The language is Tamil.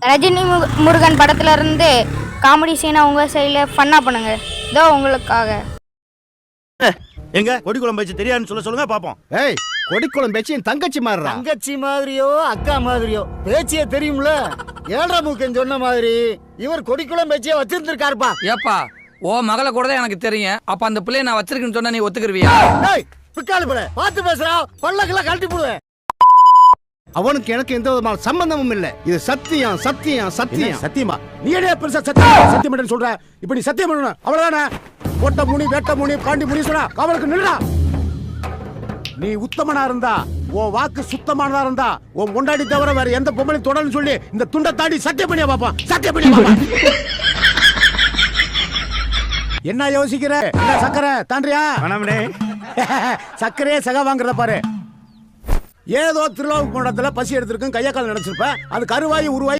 ரஜினி முருகன் படத்துல இருந்து காமெடி சீனை உங்க சைடுல ஃபன்னா பண்ணுங்க. இதோ உங்களுக்காக. எங்க கொடி குழம்பு வச்சு தெரியாதுன்னு சொல்லுங்க பாப்போம். ஏய், கொடிக்குளம் பேச்சு என் தங்கச்சி மாறுறா. தங்கச்சி மாதிரியோ அக்கா மாதிரியோ பேச்சியே தெரியும்ல. ஏழரை மூக்கன் சொன்ன மாதிரி இவர் கொடிக்குளம் பேச்சியே வச்சிருந்திருக்காருப்பா. ஏப்பா ஓ மகளை கூட தான் எனக்கு தெரியும். அப்ப அந்த பிள்ளைய நான் வச்சிருக்கேன்னு சொன்னா நீ ஒத்துக்குருவியா? டேய் பிக்காலு பிள்ளை பார்த்து பேசுறா, பல்லக்கெல்லாம் கழட்டி போடுவேன். அவனுக்கு எனக்கு எந்த விதமான சம்பந்தமும் இல்ல. இது சத்தியம் சத்தியம் சத்தியம். சத்தியமா நீ என்ன பெருசா சத்தியம் சத்தியம் சொல்ற? இப்ப நீ சத்தியம் பண்ணணும் அவ்வளவுதானே? ஓட்ட முனி வேட்ட முனி பாண்டி முனி சொன்னா அவளுக்கு நில்லுடா. நீ உத்தமனா இருந்தா, உன் வாக்கு சுத்தமானதா இருந்தா, உன் முண்டாடி தவிர வேற எந்த பொம்பளை தொடர்னு சொல்லி இந்த துண்டை தாண்டி சத்தியம் பண்ணியா பாப்பா. சத்தியம் பண்ணியா பாப்பா. என்ன யோசிக்கிற? சக்கரை தாண்டியா? சக்கரையே சகா வாங்குறத பாரு. ஏதோ திருவிழாவுக்கு போனதுல பசி எடுத்திருக்கும், கையா கால் நினைச்சிருப்ப. அது கருவாயி உருவாயி